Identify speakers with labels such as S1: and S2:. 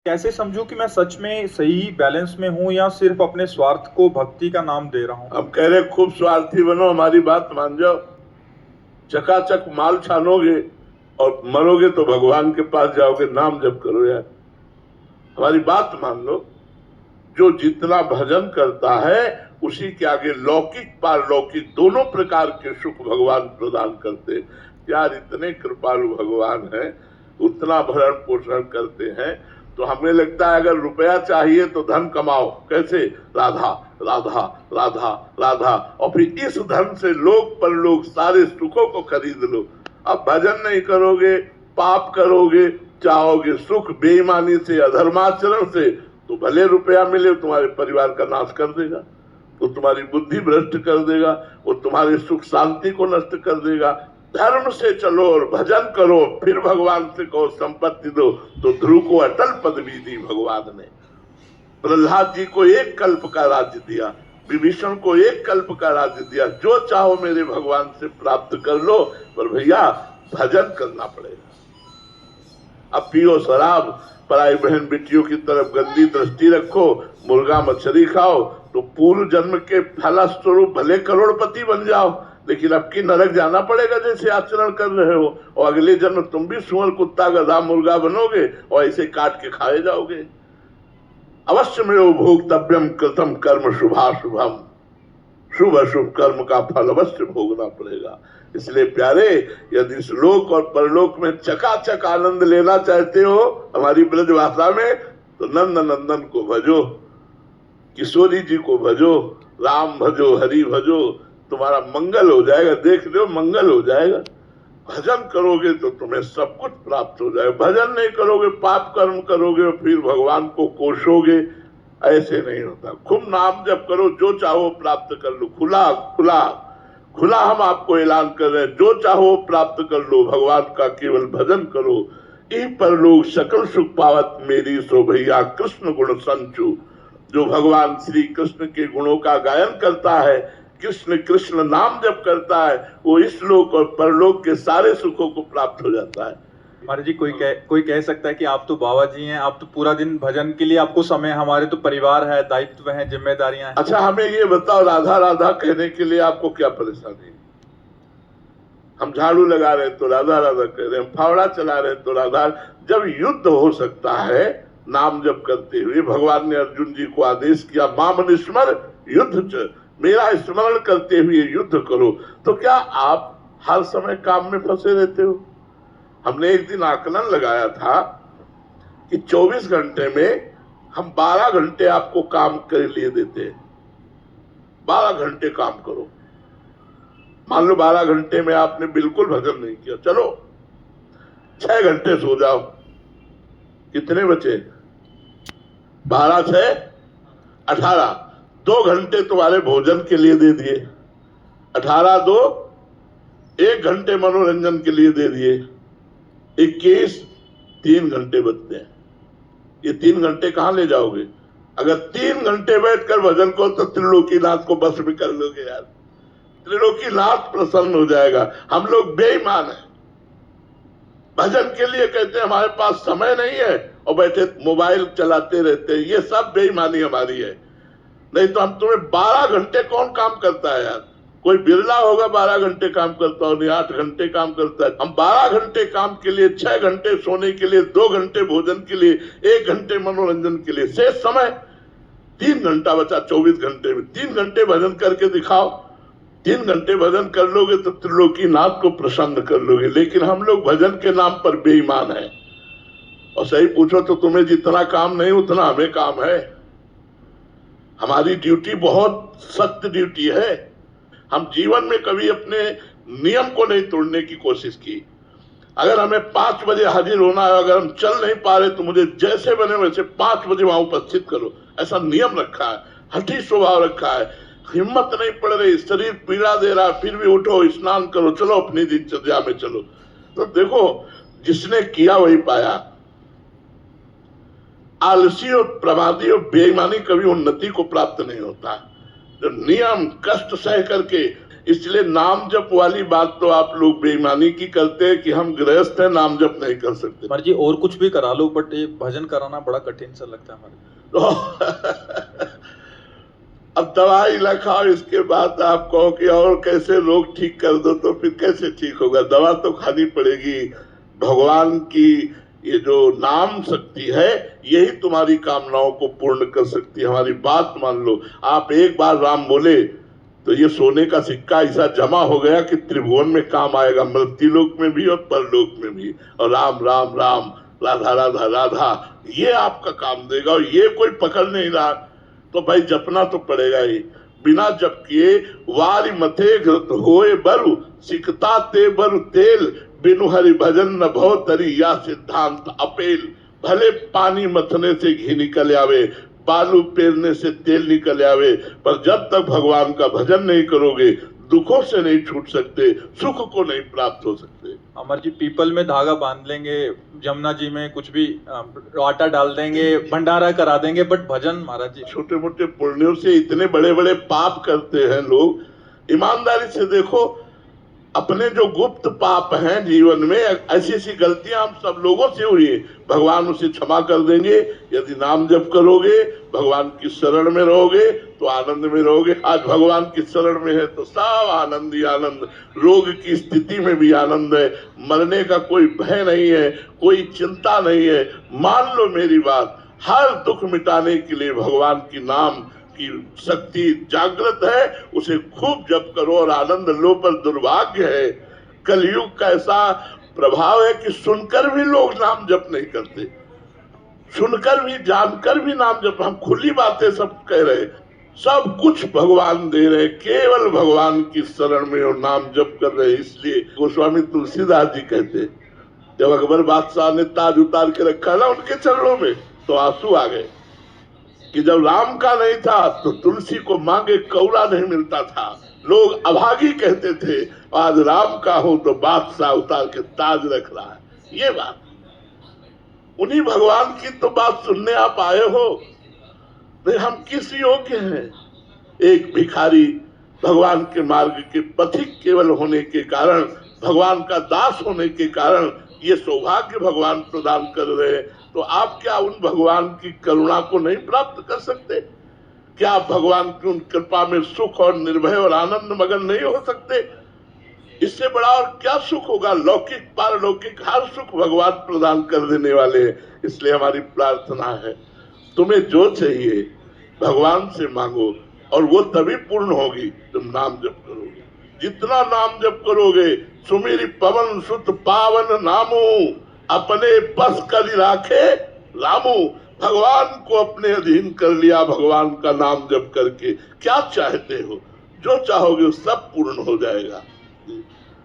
S1: कैसे समझूं कि मैं सच में सही बैलेंस में हूं या सिर्फ अपने स्वार्थ को भक्ति का नाम दे रहा हूं?
S2: हम कह रहे खूब स्वार्थी बनो, हमारी बात मान जाओ। चकाचक माल छानोगे और मरोगे तो भगवान के पास जाओगे। नाम जप करो यार, हमारी बात मान लो। जो जितना भजन करता है उसी के आगे लौकिक पारलौकिक दोनों प्रकार के सुख भगवान प्रदान करते। यार इतने कृपालु भगवान है, उतना भरण पोषण करते हैं। तो हमें लगता है अगर रुपया चाहिए तो धन कमाओ। कैसे? राधा राधा राधा राधा, और फिर इस धन से लोक परलोक सारे सुखों को खरीद लो। अब भजन नहीं करोगे, पाप करोगे, चाहोगे सुख बेईमानी से, अधर्माचरण से, तो भले रुपया मिले तुम्हारे परिवार का नाश कर देगा, वो तुम्हारी बुद्धि भ्रष्ट कर देगा, वो तुम्हारे सुख शांति को नष्ट कर देगा। धर्म से चलो और भजन करो, फिर भगवान से कहो संपत्ति दो। तो ध्रुव को अटल पदवी दी भगवान ने, प्रहलाद जी को एक कल्प का राज्य दिया, विभीषण को एक कल्प का राज्य दिया। जो चाहो मेरे भगवान से प्राप्त कर लो, पर भैया भजन करना पड़ेगा। अब पियो शराब, पराई बहन बेटियों की तरफ गंदी दृष्टि रखो, मुर्गा मछली खाओ, तो पूर्व जन्म के फलस्वरूप भले करोड़पति बन जाओ, लेकिन अब की नरक जाना पड़ेगा जैसे आचरण कर रहे हो। और अगले जन्म तुम भी सुअर कुत्ता गधा मुर्गा बनोगे और ऐसे काट के खाए जाओगे। अवश्य में भोक्तव्यम कृतम कर्म शुभाशुभम, शुभ अशुभ कर्म का फल अवश्य भोगना पड़ेगा। इसलिए प्यारे, यदि इस लोक और परलोक में चकाचक आनंद लेना चाहते हो हमारी ब्रज भाषा में, तो नंद नंदन को भजो, किशोरी जी को भजो, राम भजो, हरि भजो, तुम्हारा मंगल हो जाएगा। देख लो मंगल हो जाएगा। भजन करोगे तो तुम्हें सब कुछ प्राप्त हो जाएगा। भजन नहीं करोगे, पाप कर्म करोगे और फिर भगवान को कोसोगे, ऐसे नहीं होता। खूब नाम जप करो, जो चाहो प्राप्त कर लो। खुला खुला खुला हम आपको ऐलान कर रहे हैं, जो चाहो प्राप्त कर लो। भगवान का केवल भजन करो, ई पर लोग सकल सुख पावत मेरी सो भैया कृष्ण गुण संचु। जो भगवान श्री कृष्ण के गुणों का गायन करता है, कृष्ण कृष्ण नाम जप करता है, वो इस लोक और परलोक के सारे सुखों को प्राप्त हो जाता है।
S1: महाराज जी, कोई कह सकता है कि आप तो बाबा जी हैं, आप तो पूरा दिन भजन के लिए आपको समय, हमारे तो परिवार है, दायित्व है, जिम्मेदारियां हैं।
S2: अच्छा हमें ये बताओ, राधा राधा कहने के लिए आपको क्या परेशानी है? हम झाड़ू लगा रहे तो राधा राधा कह रहे हैं, हम फावड़ा चला रहे तो राधा। जब युद्ध हो सकता है नाम जप करते हुए, भगवान ने अर्जुन जी को आदेश किया, माम स्मर युद्ध च, मेरा स्मरण करते हुए युद्ध करो। तो क्या आप हर समय काम में फंसे रहते हो? हमने एक दिन आकलन लगाया था कि 24 घंटे में हम 12 घंटे आपको काम के लिए देते हैं। 12 घंटे काम करो। मान लो 12 घंटे में आपने बिल्कुल भजन नहीं किया, चलो 6 घंटे सो जाओ। कितने बचे? 12 6 18। 2 घंटे तुम्हारे भोजन के लिए दे दिए, 18 2 1 घंटे मनोरंजन के लिए दे दिए, 21 3 घंटे बचते हैं। ये 3 घंटे कहां ले जाओगे? अगर 3 घंटे बैठकर भजन को, तो त्रिलोकीनाथ को बस भी कर लोगे यार। त्रिलोकीनाथ प्रसन्न हो जाएगा। हम लोग बेईमान हैं, भजन के लिए कहते हैं हमारे पास समय नहीं है और बैठे मोबाइल चलाते रहते हैं। ये सब बेईमानी हमारी है। नहीं तो हम तुम्हें 12 घंटे कौन काम करता है यार? कोई बिरला होगा 12 घंटे काम करता हो, नहीं 8 घंटे काम करता है। हम 12 घंटे काम के लिए, 6 घंटे सोने के लिए, 2 घंटे भोजन के लिए, 1 घंटे मनोरंजन के लिए, शेष समय 3 घंटा बचा 24 घंटे में। 3 घंटे भजन करके दिखाओ। 3 घंटे भजन कर लोगे तो त्रिलोकीनाथ को प्रसन्न कर लोगे। लेकिन हम लोग भजन के नाम पर बेईमान हैं। और सही पूछो तो तुम्हें जितना काम नहीं उतना हमें काम है। हमारी ड्यूटी बहुत सख्त ड्यूटी है। हम जीवन में कभी अपने नियम को नहीं तोड़ने की कोशिश की। अगर हमें 5 बजे हाजिर होना है, अगर हम चल नहीं पा रहे तो मुझे जैसे बने वैसे 5 बजे वहां उपस्थित करो, ऐसा नियम रखा है। हठी स्वभाव रखा है। हिम्मत नहीं पड़ रही, शरीर पीड़ा दे रहा, फिर भी उठो, स्नान करो, चलो अपनी दिनचर्या में चलो। तो देखो, जिसने किया वही पाया। आलसी और प्रमादी और बेईमानी कभी उन्नति को प्राप्त नहीं होता। जो नियम कष्ट सह करके इसलिए नाम जप वाली बात तो आप लोग बेईमानी की करते हैं कि हम गृहस्थ हैं, नाम जप नहीं कर सकते।
S1: कुमार जी और कुछ भी करा लो, बट ये भजन कराना बड़ा कठिन सा लगता है हमारे।
S2: तो अब दवाई लखाओ, इसके बाद आप कहो कि और कैसे रोग ठीक कर दो, तो फिर कैसे ठीक होगा? दवा तो खानी पड़ेगी। भगवान की ये जो नाम शक्ति है यही तुम्हारी कामनाओं को पूर्ण कर सकती है। हमारी बात मान लो, आप एक बार राम बोले तो ये सोने का सिक्का ऐसा जमा हो गया कि त्रिभुवन में काम आएगा, मृत्युलोक में भी और परलोक में भी। और राम राम राम, राधा राधा राधा, ये आपका काम देगा। और ये कोई पकड़ नहीं रहा तो भाई जपना तो पड़ेगा ही। बिना जप किए वारी मथे घृत होए बरु, सिकता ते बरु तेल, बिनु हरि भजन न भव तरी, या सिद्धांत अपेल। भले पानी मथने से घी निकल आवे, बालू पेरने से तेल निकल आवे, पर जब तक भगवान का भजन नहीं करोगे दुखों से नहीं छूट सकते, सुख को नहीं प्राप्त हो सकते।
S1: अमर जी पीपल में धागा बांध लेंगे, जमुना जी में कुछ भी आटा डाल देंगे, भंडारा करा देंगे, बट भजन महाराज जी।
S2: छोटे मोटे पुण्यों से इतने बड़े बड़े पाप करते हैं लोग। ईमानदारी से देखो, अपने जो गुप्त पाप हैं जीवन में, ऐसी ऐसी गलतियां हम सब लोगों से हुई है, भगवान उसे क्षमा कर देंगे यदि नाम जप करोगे, भगवान की शरण में रहोगे तो आनंद में रहोगे। आज भगवान की शरण में है तो सब आनंद ही आनंद, रोग की स्थिति में भी आनंद है, मरने का कोई भय नहीं है, कोई चिंता नहीं है। मान लो मेरी बात, हर दुख मिटाने के लिए भगवान की नाम की शक्ति जागृत है, उसे खूब जप करो और आनंद लो। पर दुर्भाग्य है, कलयुग का ऐसा प्रभाव है कि सुनकर भी लोग नाम जप नहीं करते, सुनकर भी जानकर भी नाम जप, हम खुली बातें सब कह रहे, सब कुछ भगवान दे रहे, केवल भगवान की शरण में और नाम जप कर रहे। इसलिए गोस्वामी तुलसीदास जी कहते, जब अकबर बादशाह ने ताज उतार के रखा ना उनके चरणों में, तो आंसू आ गए कि जब राम का नहीं था तो तुलसी को मांगे कौड़ा नहीं मिलता था, लोग अभागी कहते थे, आज राम का हो तो बादशाह उतार के ताज रख रहा है। ये बात, उन्हीं भगवान की तो बात सुनने आप आए हो। भाई हम किस योग्य हैं? एक भिखारी भगवान के मार्ग के पथिक केवल होने के कारण, भगवान का दास होने के कारण ये सौभाग्य भगवान प्रदान कर रहे हैं, तो आप क्या उन भगवान की करुणा को नहीं प्राप्त कर सकते? क्या आप भगवान की उन कृपा में सुख और निर्भय और आनंद मगन नहीं हो सकते? इससे बड़ा और क्या सुख होगा? लौकिक पारलौकिक हर सुख भगवान प्रदान कर देने वाले हैं। इसलिए हमारी प्रार्थना है, तुम्हें जो चाहिए भगवान से मांगो, और वो तभी पूर्ण होगी तुम नाम जप करोगे। जितना नाम जप करोगे, सुमिरि पवन सुत पावन नामू, अपने बस कर राखे रामू। भगवान को अपने अधीन कर लिया भगवान का नाम जप करके, क्या चाहते हो? जो चाहोगे वो सब पूर्ण हो जाएगा।